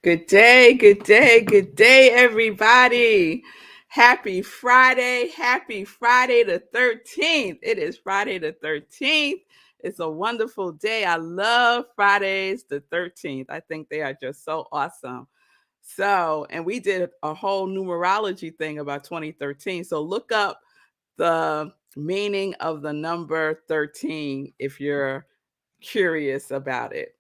Good day, good day, good day, everybody. Happy Friday the 13th. It is Friday the 13th. It's a wonderful day. I love Fridays the 13th. I think they are just so awesome. And we did a whole numerology thing about 2013. So look up the meaning of the number 13 if you're curious about it.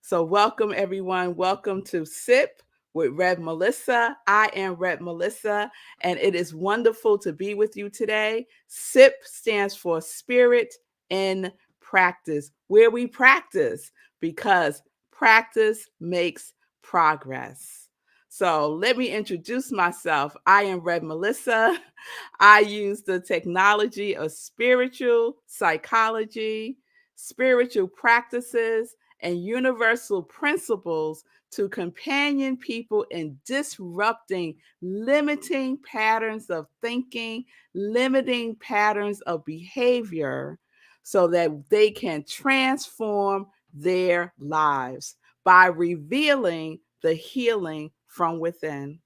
So, welcome everyone. Welcome to SIP with Rev Melissa. I am Rev Melissa, and it is wonderful to be with you today. SIP stands for Spirit in Practice, where we practice because practice makes progress. So, let me introduce myself. I am Rev Melissa. I use the technology of spiritual psychology, spiritual practices, and universal principles to companion people in disrupting limiting patterns of thinking, limiting patterns of behavior, so that they can transform their lives by revealing the healing from within.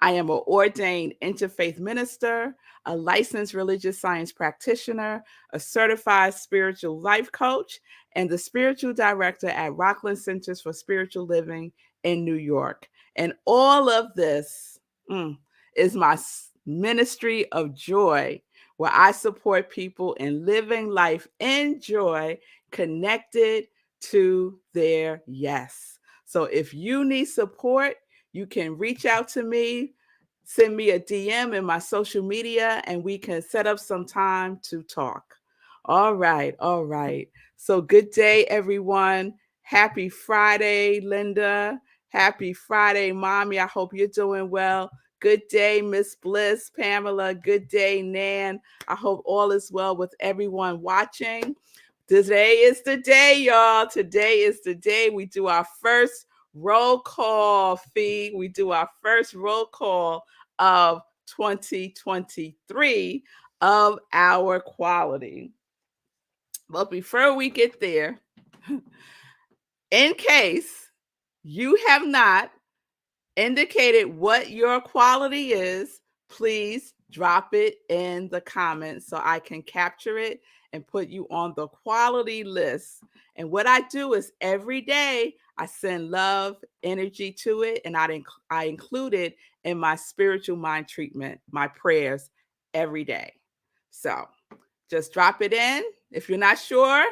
I am an ordained interfaith minister, a licensed religious science practitioner, a certified spiritual life coach, and the spiritual director at Rockland Centers for Spiritual Living in New York. And all of this is my ministry of joy, where I support people in living life in joy, connected to their yes. So if you need support, you can reach out to me, send me a DM in my social media, and we can set up some time to talk. All right, all right. So, good day, everyone. Happy Friday, Linda. Happy Friday, Mommy. I hope you're doing well. Good day, Miss Bliss, Pamela. Good day, Nan. I hope all is well with everyone watching. Today is the day, y'all. Today is the day we do our first roll call feed. We do our first roll call of 2023 of our quality. But before we get there, in case you have not indicated what your quality is, please drop it in the comments so I can capture it and put you on the quality list. And what I do is every day I send love, energy to it, and I include it in my spiritual mind treatment, my prayers every day. So just drop it in. If you're not sure,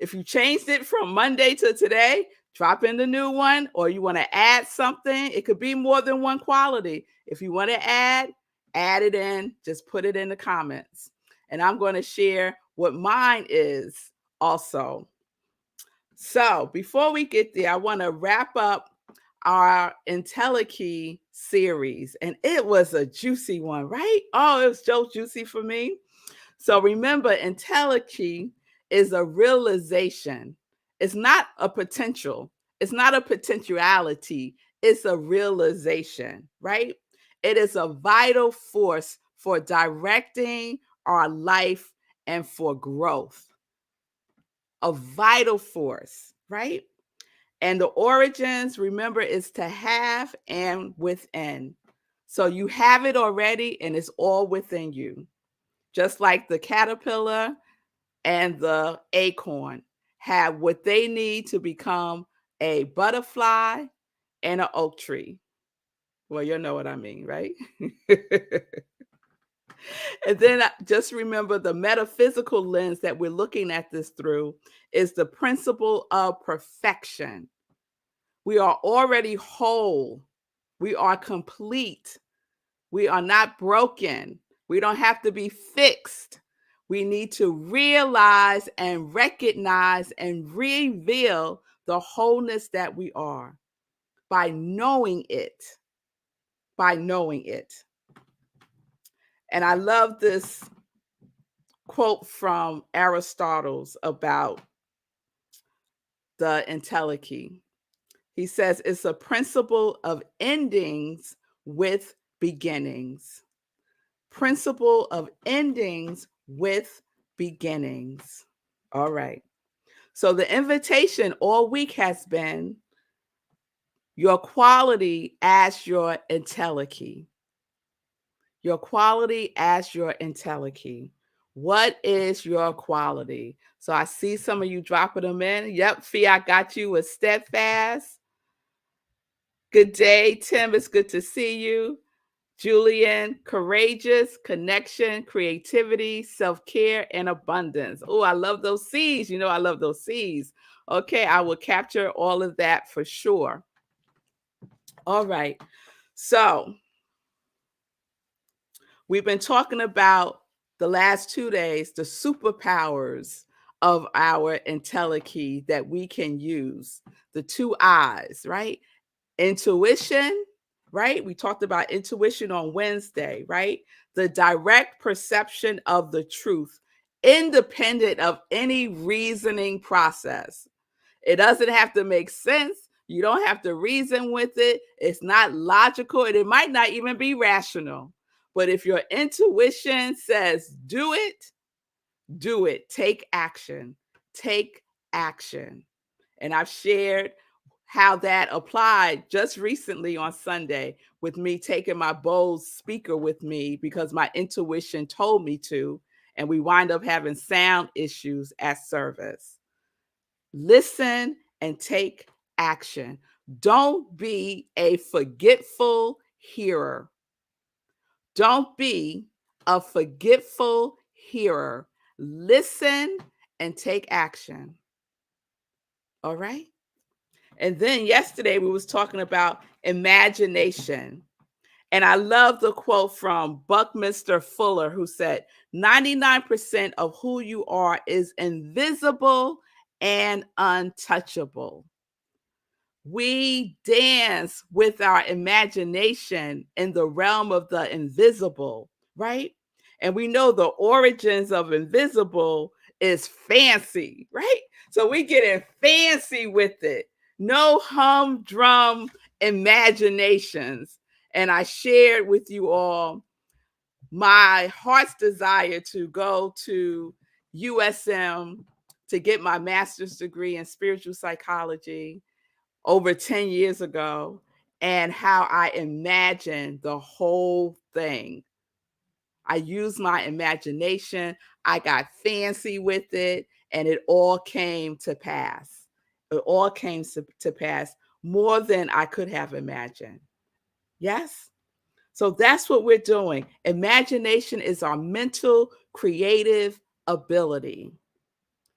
if you changed it from Monday to today, drop in the new one, or you want to add something. It could be more than one quality. If you want to add it in, just put it in the comments. And I'm going to share what mine is also. So before we get there, I want to wrap up our Entelechy series. And it was a juicy one, right? Oh, it was so juicy for me. So remember, Entelechy is a realization. It's not a potential. It's not a potentiality. It's a realization, right? It is a vital force for directing our life and for growth. A vital force, right? And the origins, remember, is to have and within. So you have it already and it's all within you. Just like the caterpillar and the acorn have what they need to become a butterfly and an oak tree. Well, you know what I mean, right? And then just remember the metaphysical lens that we're looking at this through is the principle of perfection. We are already whole. We are complete. We are not broken. We don't have to be fixed. We need to realize and recognize and reveal the wholeness that we are by knowing it. By knowing it. And I love this quote from Aristotle's about the Entelechy. He says it's a principle of endings with beginnings. Principle of endings with beginnings. All right. So the invitation all week has been Your quality as your Entelechy. Your quality as your Entelechy. What is your quality? So I see some of you dropping them in. Yep, Fee, I got you with steadfast. Good day, Tim. It's good to see you. Julian, courageous, connection, creativity, self-care, and abundance. Oh, I love those C's. You know, I love those C's. Okay, I will capture all of that for sure. All right. So we've been talking about the last 2 days, the superpowers of our Entelechy that we can use, the two eyes, right? Intuition, right? We talked about intuition on Wednesday, right? The direct perception of the truth, independent of any reasoning process. It doesn't have to make sense. You don't have to reason with it. It's not logical, and it might not even be rational. But if your intuition says do it, do it. Take action. Take action. And I've shared how that applied just recently on Sunday with me taking my Bose speaker with me because my intuition told me to. And we wind up having sound issues at service. Listen and take action. Don't be a forgetful hearer. Don't be a forgetful hearer. Listen and take action. All right? And then yesterday we was talking about imagination. And I love the quote from Buckminster Fuller, who said, 99% of who you are is invisible and untouchable. We dance with our imagination in the realm of the invisible, right? And we know the origins of invisible is fancy, right? So we getting fancy with it. No humdrum imaginations. And I shared with you all my heart's desire to go to USM to get my master's degree in spiritual psychology over 10 years ago, and how I imagined the whole thing. I used my imagination, I got fancy with it, and it all came to pass. It all came to pass more than I could have imagined. Yes? So that's what we're doing. Imagination is our mental creative ability.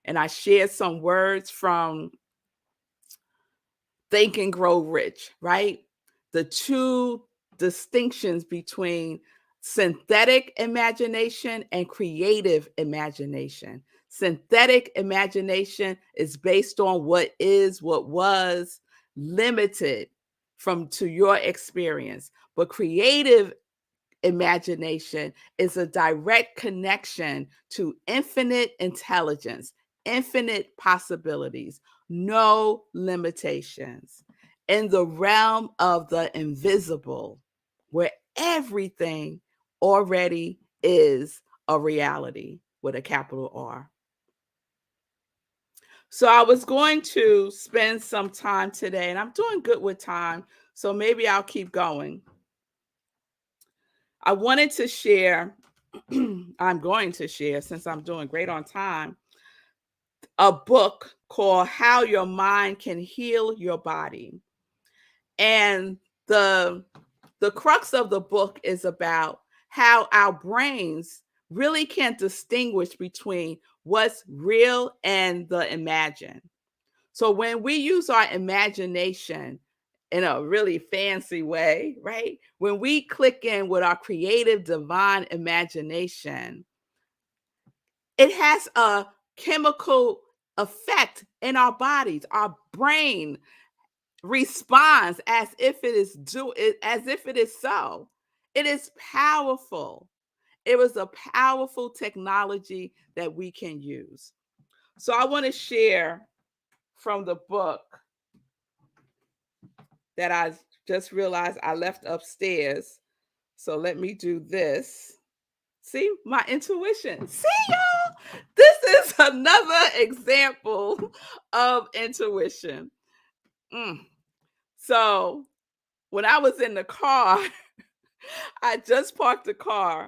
And I shared some words from Think and Grow Rich, right? The two distinctions between synthetic imagination and creative imagination. Synthetic imagination is based on what is, what was, limited from to your experience. But creative imagination is a direct connection to infinite intelligence, infinite possibilities, no limitations. In the realm of the invisible, where everything already is a reality with a capital R. So I was going to spend some time today, and I'm doing good with time, so maybe I'll keep going. I wanted to share, I'm going to share, since I'm doing great on time, a book called How Your Mind Can Heal Your Body. And the crux of the book is about how our brains really can't distinguish between what's real and the imagined. So when we use our imagination in a really fancy way, right? When we click in with our creative divine imagination, it has a chemical effect in our bodies. Our brain responds as if it is so. It is powerful. It was a powerful technology that we can use. So I want to share from the book that I just realized I left upstairs. So let me do this. See, my intuition. See, y'all? This is another example of intuition. Mm. So when I was in the car, I just parked the car.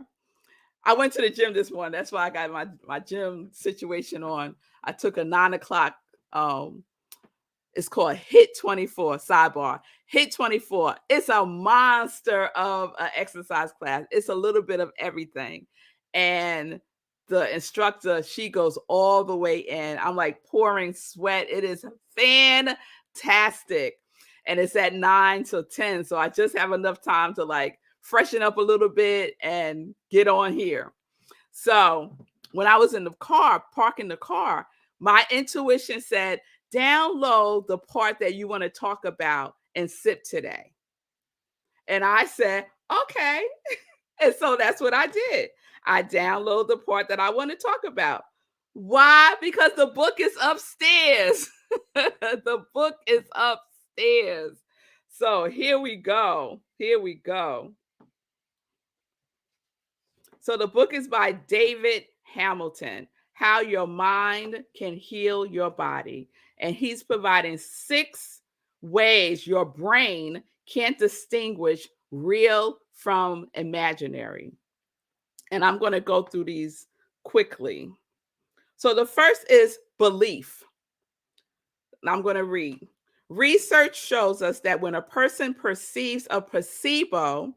I went to the gym this morning. That's why I got my gym situation on. I took a 9 o'clock. It's called Hit 24. Sidebar. Hit 24. It's a monster of an exercise class. It's a little bit of everything, and the instructor, she goes all the way in. I'm like pouring sweat. It is fantastic, and it's at 9 to 10. So I just have enough time to like freshen up a little bit and get on here. So when I was in the car, parking the car, my intuition said, download the part that you want to talk about and sip today. And I said, okay. And so that's what I did. I download the part that I want to talk about. Why? Because the book is upstairs. The book is upstairs. So here we go. Here we go. So the book is by David Hamilton, How Your Mind Can Heal Your Body. And he's providing 6 ways your brain can't distinguish real from imaginary. And I'm going to go through these quickly. So the first is belief. I'm going to read. Research shows us that when a person perceives a placebo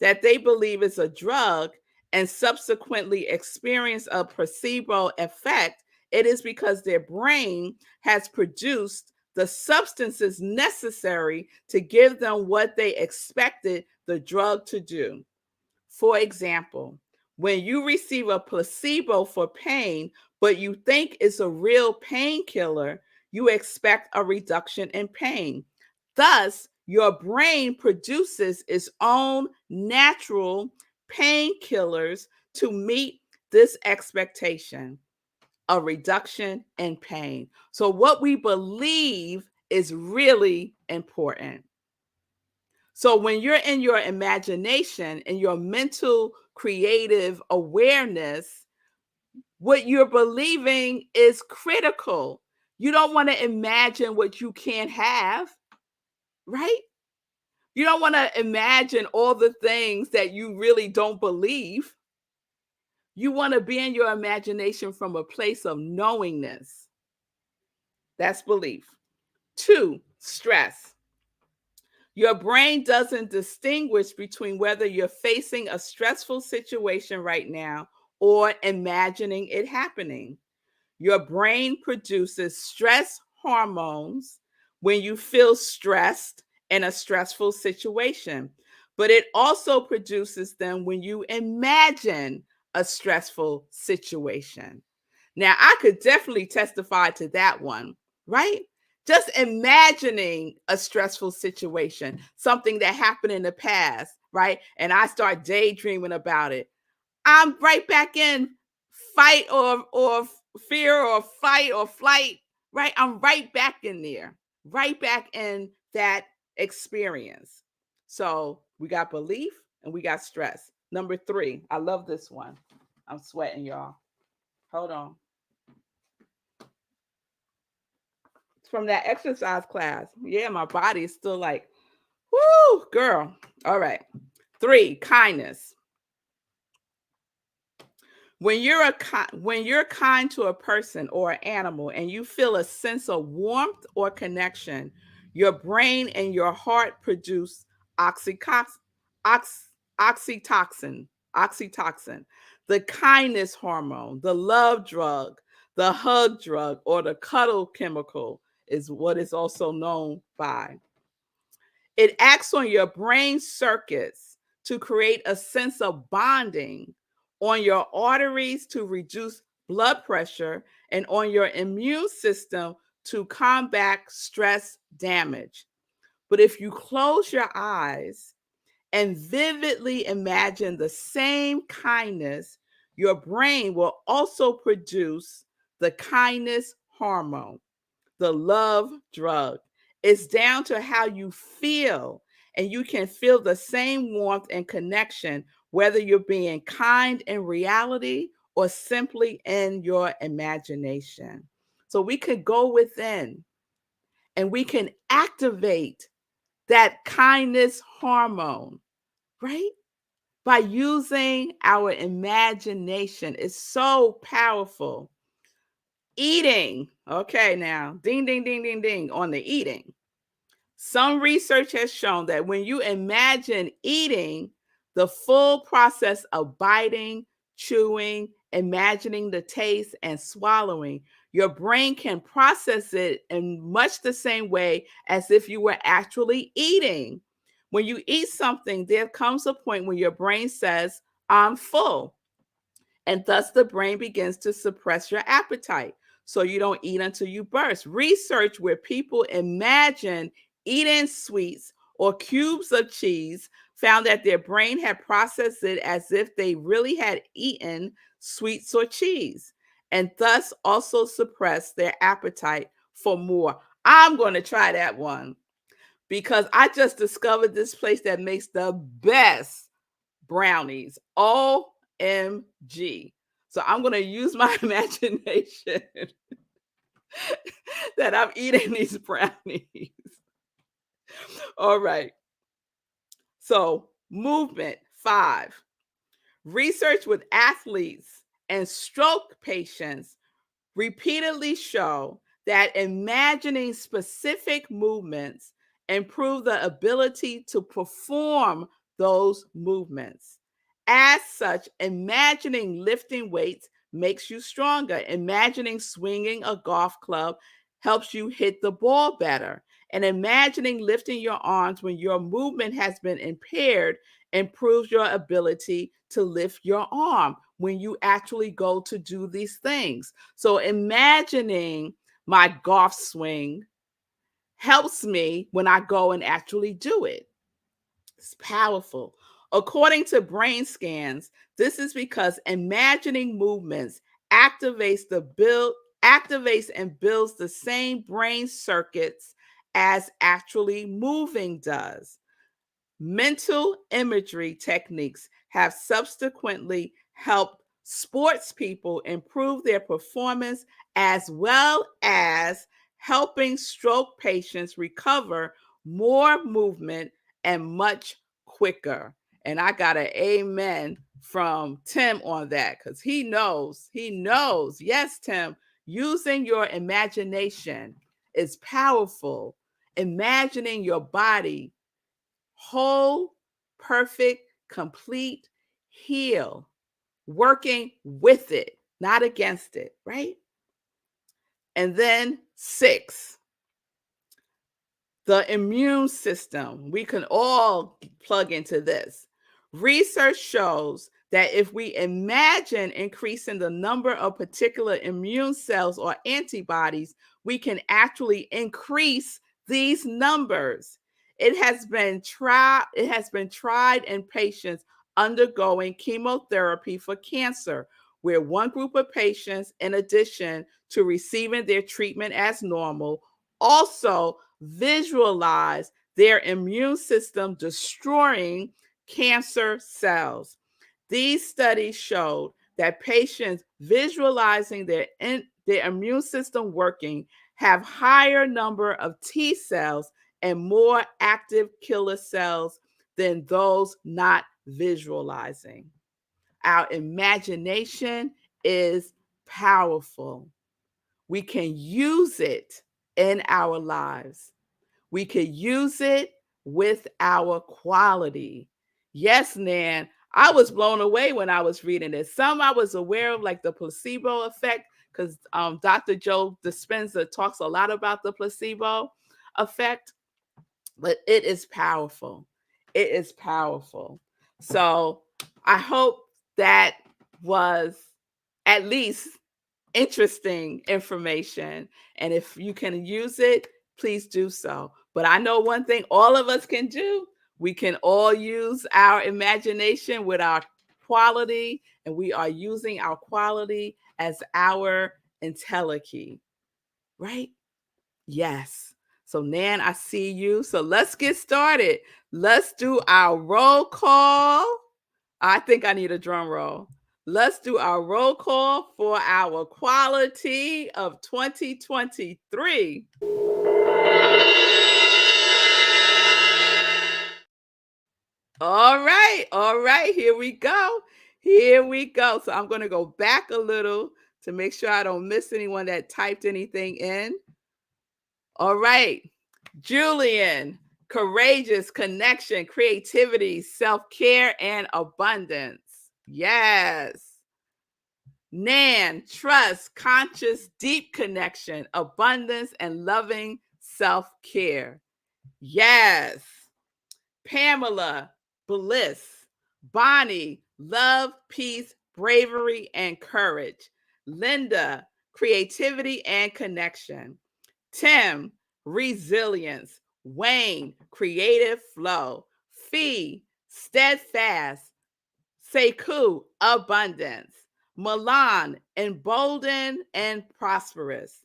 that they believe is a drug and subsequently experience a placebo effect, it is because their brain has produced the substances necessary to give them what they expected the drug to do. For example, when you receive a placebo for pain, but you think it's a real painkiller, you expect a reduction in pain. Thus, your brain produces its own natural painkillers to meet this expectation, a reduction in pain. So, what we believe is really important. So when you're in your imagination and your mental creative awareness, what you're believing is critical. You don't want to imagine what you can't have, right? You don't want to imagine all the things that you really don't believe. You want to be in your imagination from a place of knowingness. That's belief. 2, stress. Your brain doesn't distinguish between whether you're facing a stressful situation right now or imagining it happening. Your brain produces stress hormones when you feel stressed in a stressful situation, but it also produces them when you imagine a stressful situation. Now, I could definitely testify to that one, right? Just imagining a stressful situation, something that happened in the past, right? And I start daydreaming about it. I'm right back in fight or fear or fight or flight, right? I'm right back in there, right back in that experience. So we got belief and we got stress. Number 3, I love this one. I'm sweating, y'all. Hold on. It's from that exercise class. Yeah, my body is still like, whoo, girl. All right. 3, kindness. When you're kind to a person or an animal and you feel a sense of warmth or connection, your brain and your heart produce oxycox, ox, oxytocin, oxytocin, the kindness hormone, the love drug, the hug drug, or the cuddle chemical is what it's also known by. It acts on your brain circuits to create a sense of bonding, on your arteries to reduce blood pressure, and on your immune system to combat stress damage. But if you close your eyes and vividly imagine the same kindness, your brain will also produce the kindness hormone, the love drug. It's down to how you feel, and you can feel the same warmth and connection, whether you're being kind in reality or simply in your imagination. So we could go within and we can activate that kindness hormone, right? By using our imagination. It's so powerful. Eating. Okay, now, ding, ding, ding, ding, ding on the eating. Some research has shown that when you imagine eating, the full process of biting, chewing, imagining the taste, and swallowing, your brain can process it in much the same way as if you were actually eating. When you eat something, there comes a point when your brain says, I'm full. And thus the brain begins to suppress your appetite. So you don't eat until you burst. Research where people imagine eating sweets or cubes of cheese found that their brain had processed it as if they really had eaten sweets or cheese, and thus also suppressed their appetite for more. I'm going to try that one because I just discovered this place that makes the best brownies. OMG. So I'm going to use my imagination that I'm eating these brownies. All right. So, movement 5. Research with athletes and stroke patients repeatedly show that imagining specific movements improve the ability to perform those movements. As such, imagining lifting weights makes you stronger. Imagining swinging a golf club helps you hit the ball better. And imagining lifting your arms when your movement has been impaired improves your ability to lift your arm when you actually go to do these things. So imagining my golf swing helps me when I go and actually do it. It's powerful. According to brain scans, this is because imagining movements activates the build activates and builds the same brain circuits as actually moving does. Mental imagery techniques have subsequently helped sports people improve their performance as well as helping stroke patients recover more movement and much quicker. And I got an amen from Tim on that because he knows, he knows. Yes, Tim, using your imagination is powerful. Imagining your body whole, perfect, complete, heal, working with it, not against it, right? And then 6, the immune system. We can all plug into this. Research shows that if we imagine increasing the number of particular immune cells or antibodies, we can actually increase these numbers. It has been tried in patients undergoing chemotherapy for cancer, where one group of patients, in addition to receiving their treatment as normal, also visualize their immune system destroying cancer cells. These studies showed that patients visualizing their immune system working have higher number of T cells and more active killer cells than those not visualizing. Our imagination is powerful. We can use it in our lives. We could use it with our quality. Yes, Nan, I was blown away when I was reading this. Some I was aware of, like the placebo effect, because Dr. Joe Dispenza talks a lot about the placebo effect, but it is powerful. It is powerful. So I hope that was at least interesting information. And if you can use it, please do so. But I know one thing all of us can do, we can all use our imagination with our quality, and we are using our quality as our Entelechy, right? Yes. So, Nan, I see you. So let's get started. Let's do our roll call. I think I need a drum roll. Let's do our roll call for our quality of 2023. All right. All right. Here we go. Here we go. So I'm going to go back a little to make sure I don't miss anyone that typed anything in. All right. Julian, courageous, connection, creativity, self care, and abundance. Yes. Nan, trust, conscious, deep connection, abundance, and loving self care. Yes. Pamela, bliss. Bonnie, love, peace, bravery, and courage. Linda, creativity and connection. Tim, resilience. Wayne, creative flow. Fee, steadfast. Sekou, abundance. Milan, emboldened and prosperous.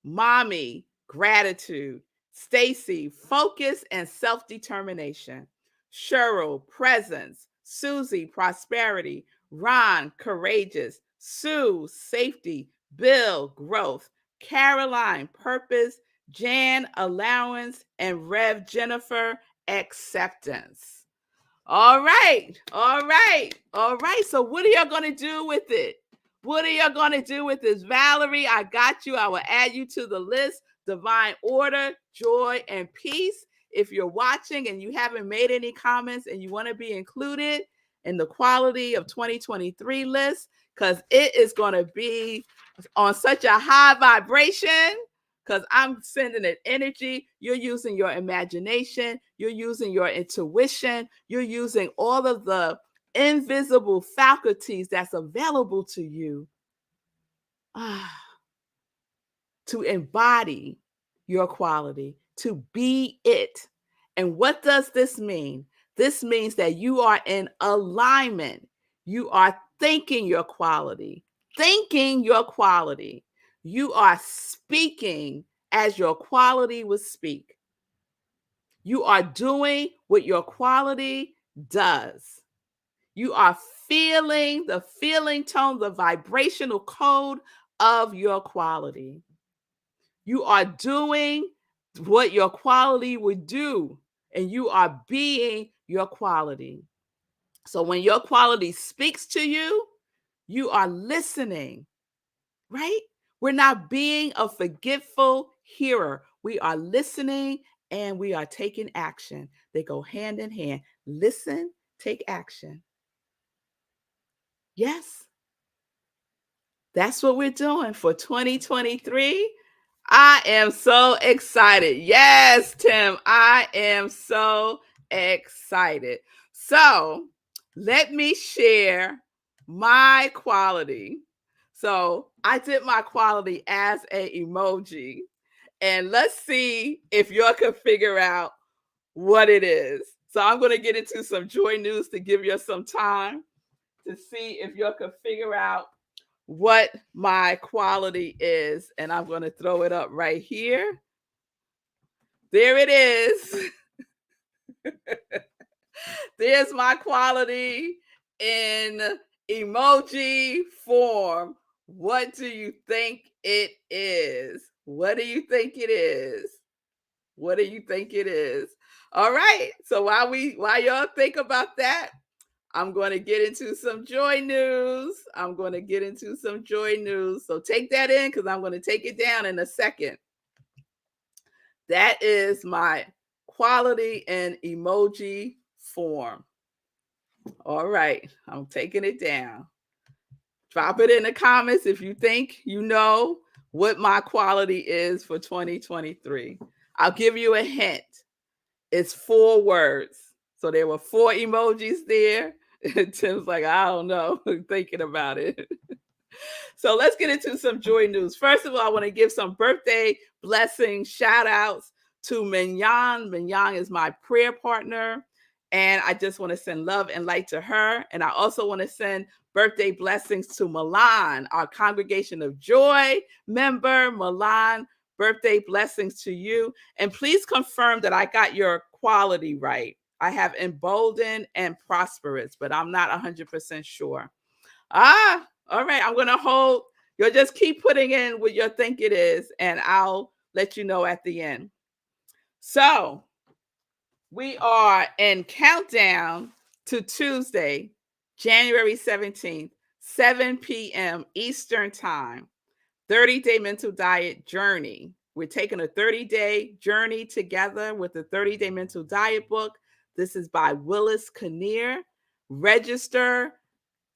Mommy, gratitude. Stacy, focus and self-determination. Cheryl, presence. Susie, prosperity. Ron, courageous. Sue, safety. Bill, growth. Caroline, purpose. Jan, allowance. And Rev Jennifer, acceptance. All right. All right. All right. So what are y'all going to do with it? What are y'all going to do with this? Valerie, I got you. I will add you to the list. Divine order, joy, and peace. If you're watching and you haven't made any comments and you want to be included in the quality of 2023 list, because it is going to be on such a high vibration, because I'm sending it energy. You're using your imagination. You're using your intuition. You're using all of the invisible faculties that's available to you to embody your quality, to be it. And what does this mean? This means that you are in alignment. You are thinking your quality, thinking your quality. You are speaking as your quality would speak. You are doing what your quality does. You are feeling the feeling tone, the vibrational code of your quality. You are doing what your quality would do, and you are being your quality. So when your quality speaks to you, you are listening, right? We're not being a forgetful hearer. We are listening and we are taking action. They go hand in hand. Listen, take action. Yes, that's what we're doing for 2023. I am so excited. Yes, Tim, I am so excited. So let me share my quality. So I did my quality as an emoji, and let's see if y'all can figure out what it is. So I'm going to get into some joy news to give you some time to see if y'all can figure out what my quality is. And I'm going to throw it up right here. There it is. There's my quality in emoji form. What do you think it is? What do you think it is? What do you think it is? All right. So while y'all think about that, I'm going to get into some joy news. I'm going to get into some joy news. So take that in because I'm going to take it down in a second. That is my quality in emoji form. All right. I'm taking it down. Drop it in the comments if you think you know what my quality is for 2023. I'll give you a hint. It's 4 words. So there were 4 emojis there. Tim's like, I don't know, thinking about it. So let's get into some joy news. First of all, I want to give some birthday blessing shout outs to Mignon. Mignon is my prayer partner. And I just want to send love and light to her. And I also want to send birthday blessings to Milan, our Congregation of Joy member. Milan, birthday blessings to you. And please confirm that I got your quality right. I have emboldened and prosperous, but I'm not 100% sure. All right. I'm going to hold. You'll just keep putting in what you think it is, and I'll let you know at the end. So we are in countdown to Tuesday, January 17th, 7 p.m. Eastern Time. 30-day mental diet journey. We're taking a 30-day journey together with the 30-day mental diet book. This is by Willis Kinnear. Register.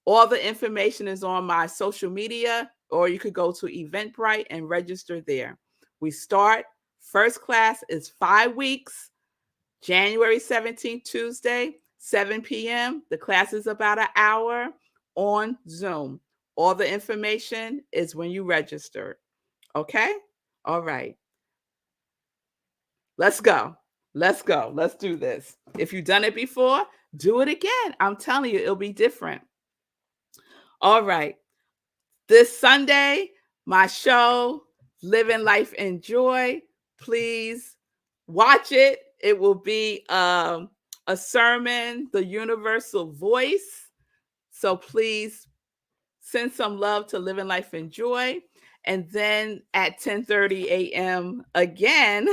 All the information is on my social media, or you could go to Eventbrite and register there. We start, first class is 5 weeks, January 17th, Tuesday, 7 p.m. The class is about an hour on Zoom. All the information is when you register. Okay? All right. Let's go. Let's go. Let's do this. If you've done it before, do it again. I'm telling you, it'll be different. All right. This Sunday, my show, Living Life in Joy. Please watch it. It will be a sermon, The Universal Voice. So please send some love to Living Life in Joy. And then at 10:30 a.m. again,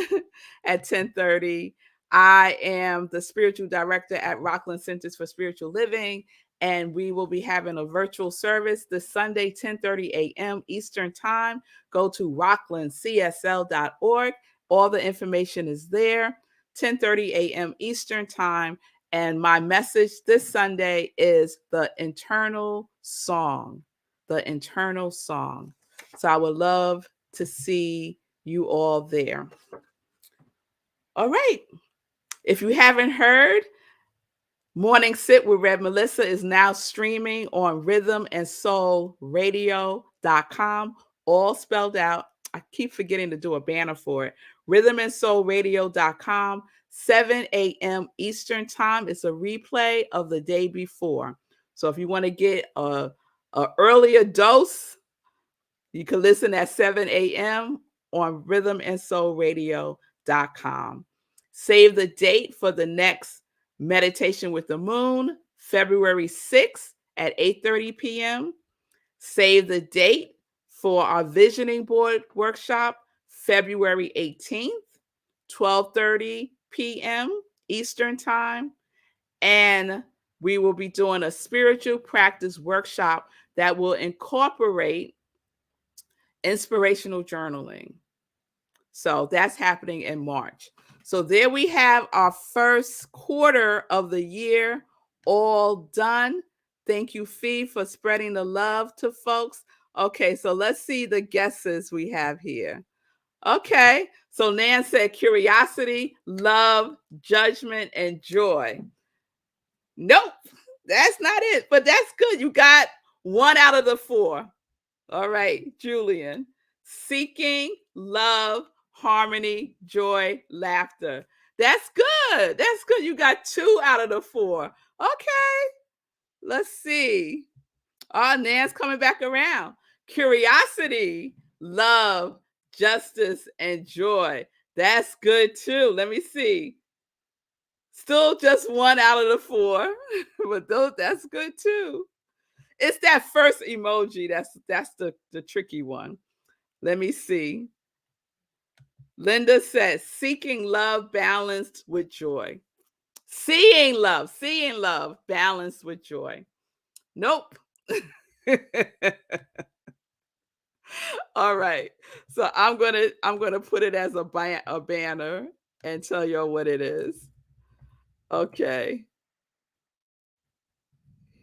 at 10:30, I am the spiritual director at Rockland Centers for Spiritual Living, and we will be having a virtual service this Sunday, 10:30 a.m. Eastern Time. Go to rocklandcsl.org. All the information is there. 10:30 a.m. Eastern Time. And my message this Sunday is the internal song. The internal song. So I would love to see you all there. All right. If you haven't heard, Morning Sit with Rev Melissa is now streaming on rhythmandsoulradio.com, all spelled out. I keep forgetting to do a banner for it. Rhythmandsoulradio.com, 7 a.m. Eastern Time. It's a replay of the day before. So if you want to get a earlier dose, you can listen at 7 a.m. on rhythmandsoulradio.com. Save the date for the next Meditation with the Moon, February 6th at 8:30 p.m. Save the date for our Visioning Board workshop, February 18th, 12:30 p.m. Eastern Time. And we will be doing a spiritual practice workshop that will incorporate inspirational journaling. So that's happening in March. So there we have our first quarter of the year all done. Thank you, Fee, for spreading the love to folks. Okay, so let's see the guesses we have here. Okay, so Nan said curiosity, love, judgment, and joy. Nope, that's not it, but that's good. You got 1 out of the 4. All right, Julian. Seeking, love, harmony, joy, laughter. That's good. That's good. You got 2 out of the 4. Okay. Let's see. Oh, Nan's coming back around. Curiosity, love, justice, and joy. That's good too. Let me see. Still just 1 out of the 4, but that's good too. It's that first emoji that's the tricky one. Let me see. Linda says seeking love balanced with joy. Seeing love balanced with joy. Nope. All right. So I'm gonna put it as a banner and tell y'all what it is. Okay.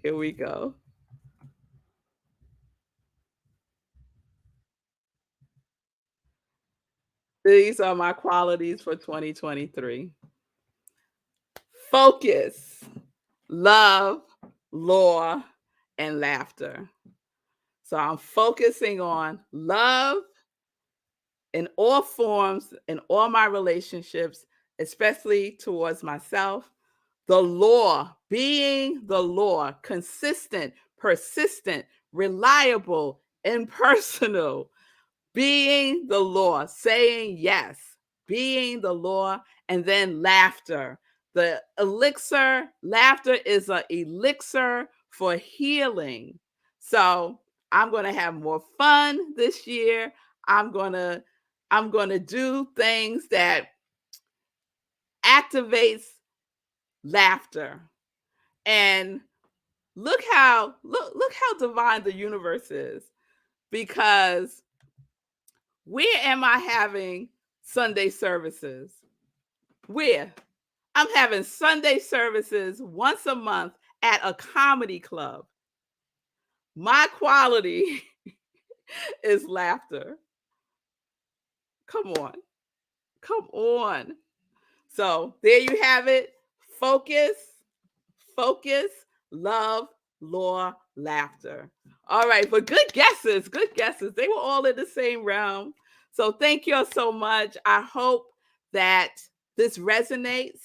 Here we go. These are my qualities for 2023. Focus, love, law, and laughter. So I'm focusing on love in all forms, in all my relationships, especially towards myself. The law, being the law, consistent, persistent, reliable, impersonal. Being the law, saying yes, being the law, and then laughter. The elixir, laughter is an elixir for healing. So I'm going to have more fun this year. I'm going to do things that activates laughter. And look how divine the universe is, because where am I having Sunday services? Where? I'm having Sunday services once a month at a comedy club. My quality is laughter. Come on. Come on. So there you have it. Focus, focus, love, law, laughter. All right, but good guesses. Good guesses. They were all in the same realm. So thank you all so much. I hope that this resonates.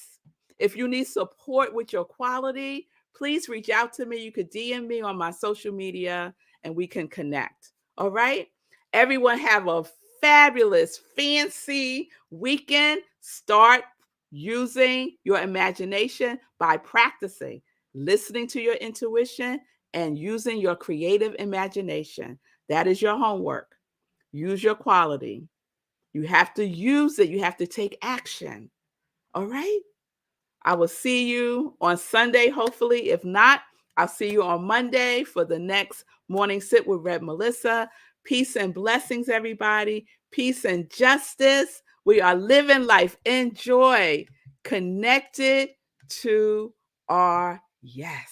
If you need support with your quality, please reach out to me. You could DM me on my social media and we can connect. All right. Everyone have a fabulous, fancy weekend. Start using your imagination by practicing, listening to your intuition, and using your creative imagination. That is your homework. Use your quality. You have to use it. You have to take action. All right? I will see you on Sunday, hopefully. If not, I'll see you on Monday for the next morning sit with Red Melissa. Peace and blessings, everybody. Peace and justice. We are living life in joy, connected to our yes.